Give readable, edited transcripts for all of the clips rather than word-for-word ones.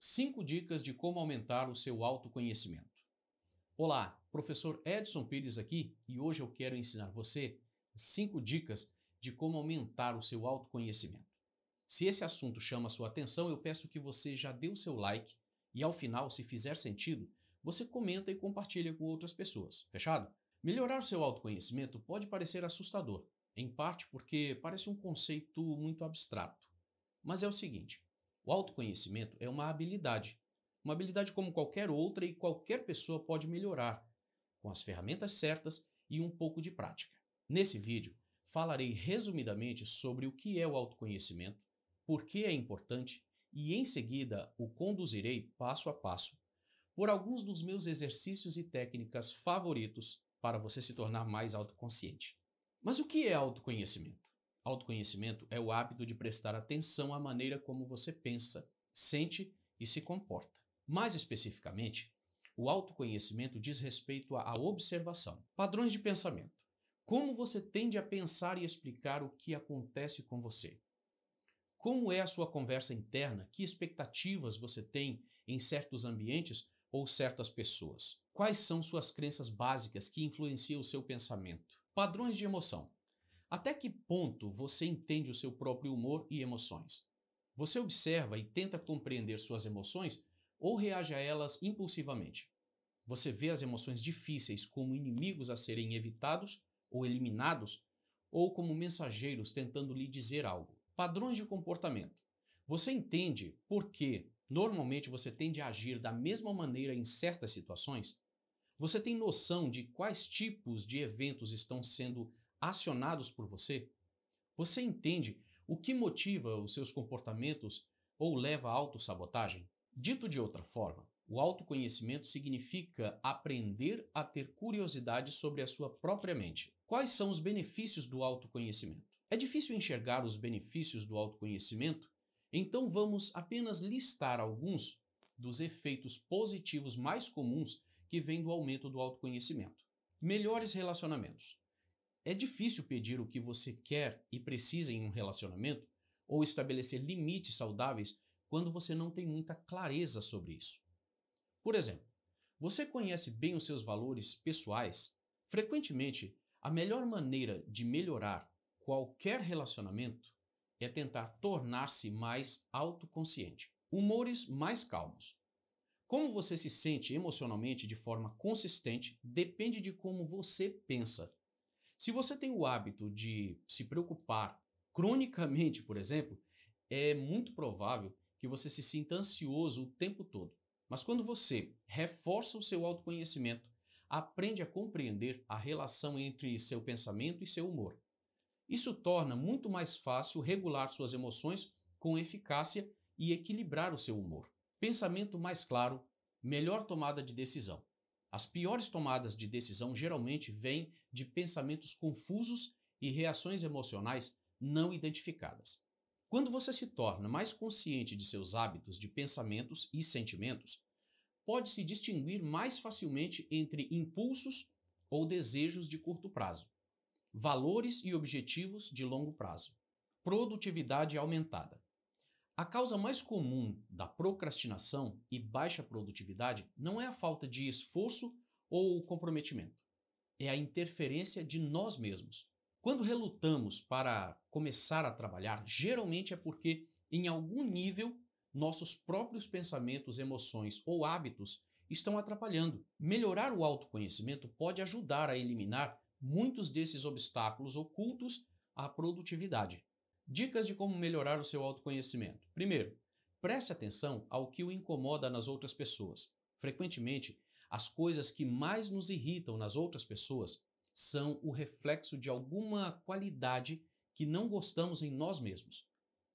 5 dicas de como aumentar o seu autoconhecimento. Olá, professor Edson Pires aqui e hoje eu quero ensinar você 5 dicas de como aumentar o seu autoconhecimento. Se esse assunto chama a sua atenção, eu peço que você já dê o seu like e ao final, se fizer sentido, você comenta e compartilha com outras pessoas. Fechado? Melhorar o seu autoconhecimento pode parecer assustador, em parte porque parece um conceito muito abstrato. Mas é o seguinte, o autoconhecimento é uma habilidade como qualquer outra e qualquer pessoa pode melhorar, com as ferramentas certas e um pouco de prática. Nesse vídeo, falarei resumidamente sobre o que é o autoconhecimento, por que é importante e em seguida o conduzirei passo a passo por alguns dos meus exercícios e técnicas favoritos para você se tornar mais autoconsciente. Mas o que é autoconhecimento? Autoconhecimento é o hábito de prestar atenção à maneira como você pensa, sente e se comporta. Mais especificamente, o autoconhecimento diz respeito à observação, padrões de pensamento. Como você tende a pensar e explicar o que acontece com você? Como é a sua conversa interna? Que expectativas você tem em certos ambientes ou certas pessoas? Quais são suas crenças básicas que influenciam o seu pensamento? Padrões de emoção. Até que ponto você entende o seu próprio humor e emoções? Você observa e tenta compreender suas emoções ou reage a elas impulsivamente? Você vê as emoções difíceis como inimigos a serem evitados ou eliminados, ou como mensageiros tentando lhe dizer algo? Padrões de comportamento. Você entende por que normalmente você tende a agir da mesma maneira em certas situações? Você tem noção de quais tipos de eventos estão sendo acionados por você? Você entende o que motiva os seus comportamentos ou leva à autossabotagem? Dito de outra forma, o autoconhecimento significa aprender a ter curiosidade sobre a sua própria mente. Quais são os benefícios do autoconhecimento? É difícil enxergar os benefícios do autoconhecimento? Então vamos apenas listar alguns dos efeitos positivos mais comuns que vêm do aumento do autoconhecimento. Melhores relacionamentos. É difícil pedir o que você quer e precisa em um relacionamento ou estabelecer limites saudáveis quando você não tem muita clareza sobre isso. Por exemplo, você conhece bem os seus valores pessoais? Frequentemente, a melhor maneira de melhorar qualquer relacionamento é tentar tornar-se mais autoconsciente. Humores mais calmos. Como você se sente emocionalmente de forma consistente depende de como você pensa. Se você tem o hábito de se preocupar cronicamente, por exemplo, é muito provável que você se sinta ansioso o tempo todo. Mas quando você reforça o seu autoconhecimento, aprende a compreender a relação entre seu pensamento e seu humor. Isso torna muito mais fácil regular suas emoções com eficácia e equilibrar o seu humor. Pensamento mais claro, melhor tomada de decisão. As piores tomadas de decisão geralmente vêm de pensamentos confusos e reações emocionais não identificadas. Quando você se torna mais consciente de seus hábitos de pensamentos e sentimentos, pode-se distinguir mais facilmente entre impulsos ou desejos de curto prazo, valores e objetivos de longo prazo. Produtividade aumentada. A causa mais comum da procrastinação e baixa produtividade não é a falta de esforço ou comprometimento, é a interferência de nós mesmos. Quando relutamos para começar a trabalhar, geralmente é porque, em algum nível, nossos próprios pensamentos, emoções ou hábitos estão atrapalhando. Melhorar o autoconhecimento pode ajudar a eliminar muitos desses obstáculos ocultos à produtividade. Dicas de como melhorar o seu autoconhecimento. Primeiro, preste atenção ao que o incomoda nas outras pessoas. Frequentemente, as coisas que mais nos irritam nas outras pessoas são o reflexo de alguma qualidade que não gostamos em nós mesmos.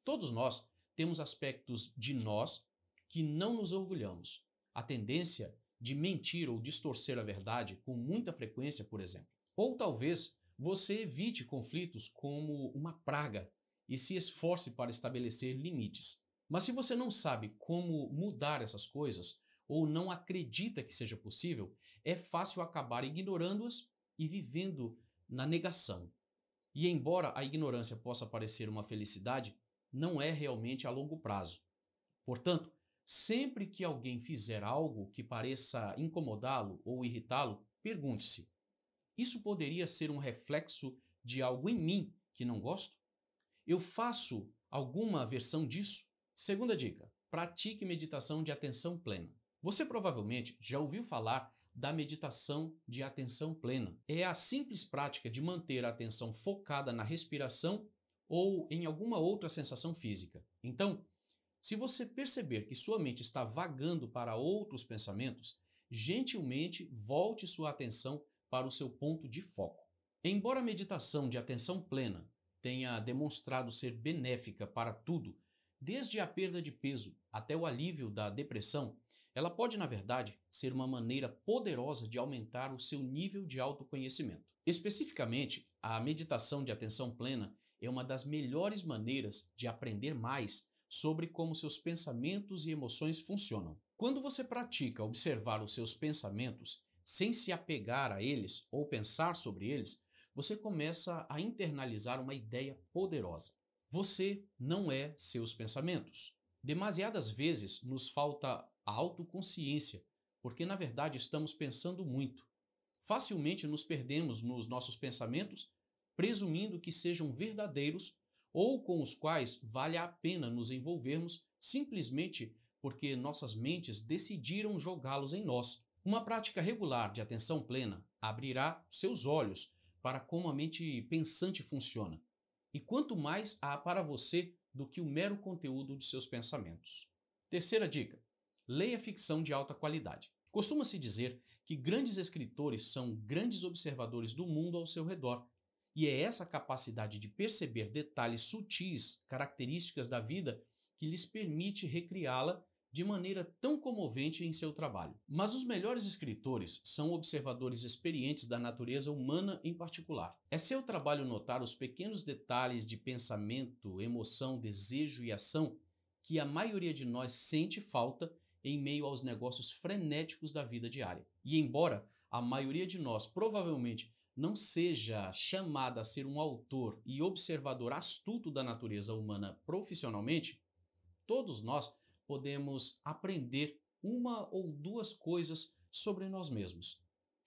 Todos nós temos aspectos de nós que não nos orgulhamos. A tendência de mentir ou distorcer a verdade com muita frequência, por exemplo. Ou talvez você evite conflitos como uma praga e se esforce para estabelecer limites. Mas se você não sabe como mudar essas coisas ou não acredita que seja possível, é fácil acabar ignorando-as e vivendo na negação. E embora a ignorância possa parecer uma felicidade, não é realmente a longo prazo. Portanto, Sempre que alguém fizer algo que pareça incomodá-lo ou irritá-lo, pergunte-se: isso poderia ser um reflexo de algo em mim que não gosto? Eu faço alguma versão disso? Segunda dica: pratique meditação de atenção plena. Você provavelmente já ouviu falar da meditação de atenção plena. É a simples prática de manter a atenção focada na respiração ou em alguma outra sensação física. Então, se você perceber que sua mente está vagando para outros pensamentos, gentilmente volte sua atenção para o seu ponto de foco. Embora a meditação de atenção plena tenha demonstrado ser benéfica para tudo, desde a perda de peso até o alívio da depressão, ela pode, na verdade, ser uma maneira poderosa de aumentar o seu nível de autoconhecimento. Especificamente, a meditação de atenção plena é uma das melhores maneiras de aprender mais sobre como seus pensamentos e emoções funcionam. Quando você pratica observar os seus pensamentos sem se apegar a eles ou pensar sobre eles, você começa a internalizar uma ideia poderosa. Você não é seus pensamentos. Demasiadas vezes nos falta a autoconsciência, porque na verdade estamos pensando muito. Facilmente nos perdemos nos nossos pensamentos, presumindo que sejam verdadeiros ou com os quais vale a pena nos envolvermos simplesmente porque nossas mentes decidiram jogá-los em nós. Uma prática regular de atenção plena abrirá seus olhos para como a mente pensante funciona. E quanto mais há para você do que o mero conteúdo de seus pensamentos. Terceira dica: leia ficção de alta qualidade. Costuma-se dizer que grandes escritores são grandes observadores do mundo ao seu redor. E é essa capacidade de perceber detalhes sutis, características da vida, que lhes permite recriá-la de maneira tão comovente em seu trabalho. Mas os melhores escritores são observadores experientes da natureza humana em particular. É seu trabalho notar os pequenos detalhes de pensamento, emoção, desejo e ação que a maioria de nós sente falta em meio aos negócios frenéticos da vida diária. E embora a maioria de nós provavelmente não seja chamada a ser um autor e observador astuto da natureza humana profissionalmente, todos nós podemos aprender uma ou duas coisas sobre nós mesmos,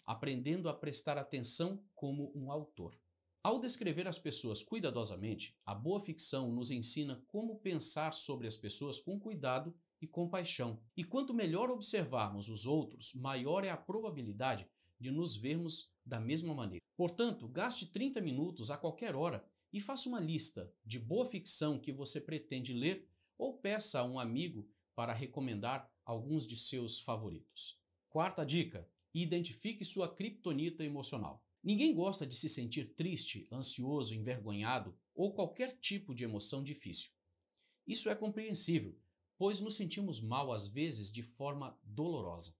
aprendendo a prestar atenção como um autor. Ao descrever as pessoas cuidadosamente, a boa ficção nos ensina como pensar sobre as pessoas com cuidado e compaixão. E quanto melhor observarmos os outros, maior é a probabilidade de nos vermos da mesma maneira. Portanto, gaste 30 minutos a qualquer hora e faça uma lista de boa ficção que você pretende ler ou peça a um amigo para recomendar alguns de seus favoritos. Quarta dica: identifique sua criptonita emocional. Ninguém gosta de se sentir triste, ansioso, envergonhado ou qualquer tipo de emoção difícil. Isso é compreensível, pois nos sentimos mal às vezes de forma dolorosa.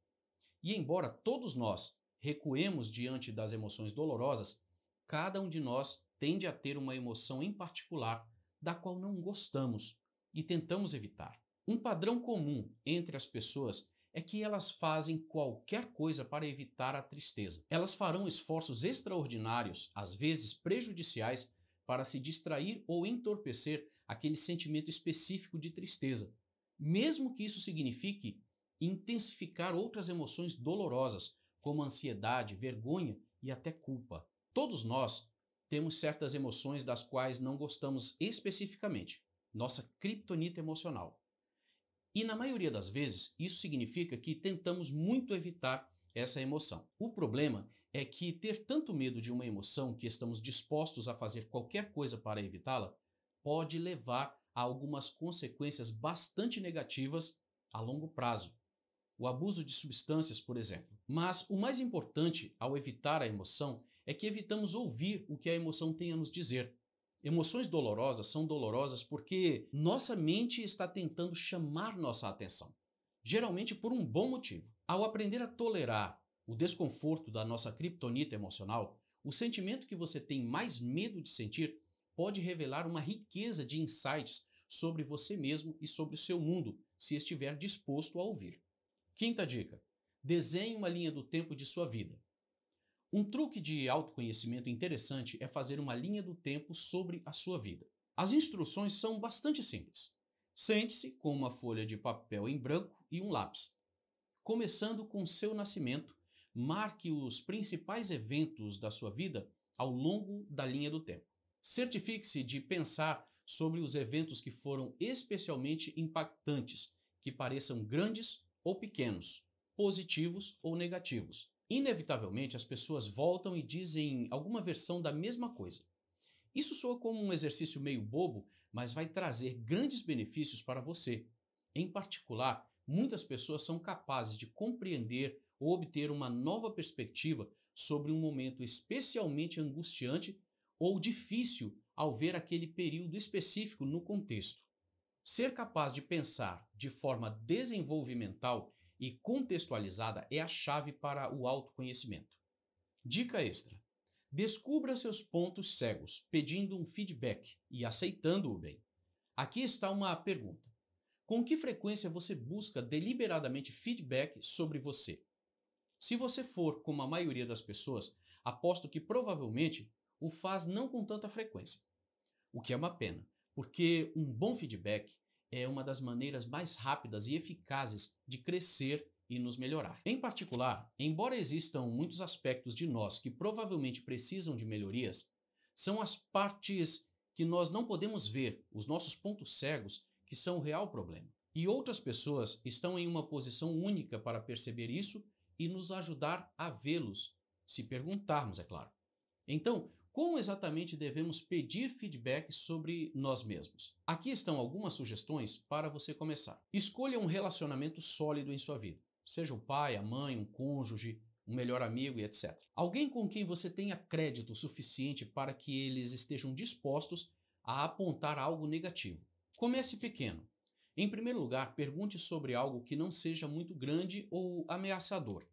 E embora todos nós recuemos diante das emoções dolorosas, cada um de nós tende a ter uma emoção em particular da qual não gostamos e tentamos evitar. Um padrão comum entre as pessoas é que elas fazem qualquer coisa para evitar a tristeza. Elas farão esforços extraordinários, às vezes prejudiciais, para se distrair ou entorpecer aquele sentimento específico de tristeza, mesmo que isso signifique intensificar outras emoções dolorosas, como ansiedade, vergonha e até culpa. Todos nós temos certas emoções das quais não gostamos especificamente, nossa criptonita emocional. E na maioria das vezes, isso significa que tentamos muito evitar essa emoção. O problema é que ter tanto medo de uma emoção que estamos dispostos a fazer qualquer coisa para evitá-la pode levar a algumas consequências bastante negativas a longo prazo. O abuso de substâncias, por exemplo. Mas o mais importante ao evitar a emoção é que evitamos ouvir o que a emoção tem a nos dizer. Emoções dolorosas são dolorosas porque nossa mente está tentando chamar nossa atenção, geralmente por um bom motivo. Ao aprender a tolerar o desconforto da nossa criptonita emocional, o sentimento que você tem mais medo de sentir pode revelar uma riqueza de insights sobre você mesmo e sobre o seu mundo, se estiver disposto a ouvir. Quinta dica: desenhe uma linha do tempo de sua vida. Um truque de autoconhecimento interessante é fazer uma linha do tempo sobre a sua vida. As instruções são bastante simples. Sente-se com uma folha de papel em branco e um lápis. Começando com seu nascimento, marque os principais eventos da sua vida ao longo da linha do tempo. Certifique-se de pensar sobre os eventos que foram especialmente impactantes, que pareçam grandes ou pequenos, positivos ou negativos. Inevitavelmente, as pessoas voltam e dizem alguma versão da mesma coisa. Isso soa como um exercício meio bobo, mas vai trazer grandes benefícios para você. Em particular, muitas pessoas são capazes de compreender ou obter uma nova perspectiva sobre um momento especialmente angustiante ou difícil ao ver aquele período específico no contexto. Ser capaz de pensar de forma desenvolvimental e contextualizada é a chave para o autoconhecimento. Dica extra: descubra seus pontos cegos, pedindo um feedback e aceitando-o bem. Aqui está uma pergunta: com que frequência você busca deliberadamente feedback sobre você? Se você for como a maioria das pessoas, aposto que provavelmente o faz não com tanta frequência. O que é uma pena, porque um bom feedback é uma das maneiras mais rápidas e eficazes de crescer e nos melhorar. Em particular, embora existam muitos aspectos de nós que provavelmente precisam de melhorias, são as partes que nós não podemos ver, os nossos pontos cegos, que são o real problema. E outras pessoas estão em uma posição única para perceber isso e nos ajudar a vê-los, se perguntarmos, é claro. Então, como exatamente devemos pedir feedback sobre nós mesmos? Aqui estão algumas sugestões para você começar. Escolha um relacionamento sólido em sua vida. Seja o pai, a mãe, um cônjuge, um melhor amigo e etc. Alguém com quem você tenha crédito suficiente para que eles estejam dispostos a apontar algo negativo. Comece pequeno. Em primeiro lugar, pergunte sobre algo que não seja muito grande ou ameaçador.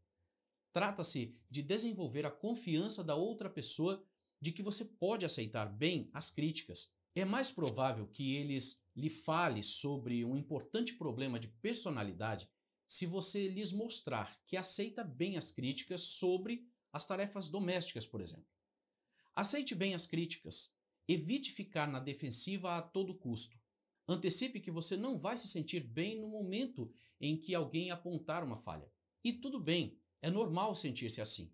Trata-se de desenvolver a confiança da outra pessoa de que você pode aceitar bem as críticas. É mais provável que eles lhe falem sobre um importante problema de personalidade se você lhes mostrar que aceita bem as críticas sobre as tarefas domésticas, por exemplo. Aceite bem as críticas. Evite ficar na defensiva a todo custo. Antecipe que você não vai se sentir bem no momento em que alguém apontar uma falha. E tudo bem, é normal sentir-se assim.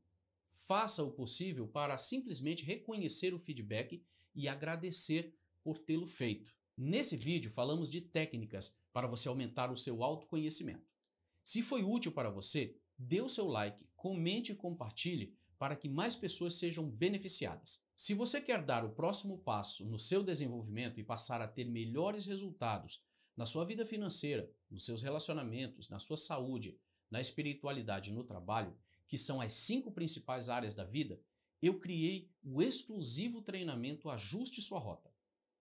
Faça o possível para simplesmente reconhecer o feedback e agradecer por tê-lo feito. Nesse vídeo falamos de técnicas para você aumentar o seu autoconhecimento. Se foi útil para você, dê o seu like, comente e compartilhe para que mais pessoas sejam beneficiadas. Se você quer dar o próximo passo no seu desenvolvimento e passar a ter melhores resultados na sua vida financeira, nos seus relacionamentos, na sua saúde, na espiritualidade e no trabalho, que são as 5 principais áreas da vida, eu criei o exclusivo treinamento Ajuste Sua Rota.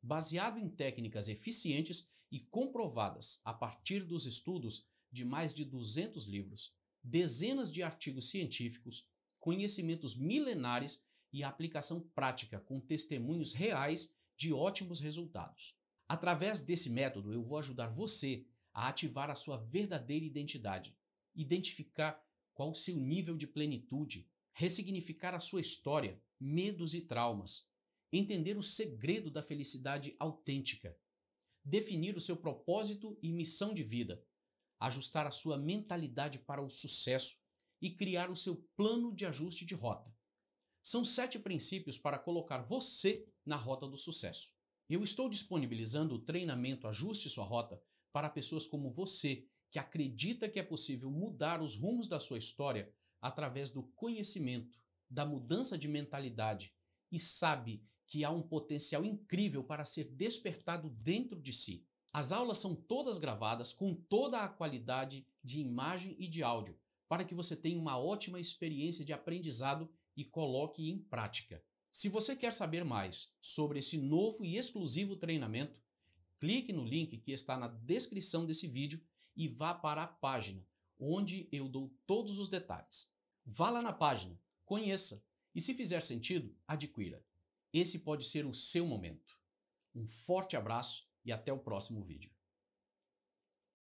Baseado em técnicas eficientes e comprovadas a partir dos estudos de mais de 200 livros, dezenas de artigos científicos, conhecimentos milenares e aplicação prática com testemunhos reais de ótimos resultados. Através desse método, eu vou ajudar você a ativar a sua verdadeira identidade, identificar qual o seu nível de plenitude, ressignificar a sua história, medos e traumas, entender o segredo da felicidade autêntica, definir o seu propósito e missão de vida, ajustar a sua mentalidade para o sucesso e criar o seu plano de ajuste de rota. São 7 princípios para colocar você na rota do sucesso. Eu estou disponibilizando o treinamento Ajuste Sua Rota para pessoas como você, que acredita que é possível mudar os rumos da sua história através do conhecimento, da mudança de mentalidade e sabe que há um potencial incrível para ser despertado dentro de si. As aulas são todas gravadas com toda a qualidade de imagem e de áudio para que você tenha uma ótima experiência de aprendizado e coloque em prática. Se você quer saber mais sobre esse novo e exclusivo treinamento, clique no link que está na descrição desse vídeo e vá para a página, onde eu dou todos os detalhes. Vá lá na página, conheça e, se fizer sentido, adquira. Esse pode ser o seu momento. Um forte abraço e até o próximo vídeo.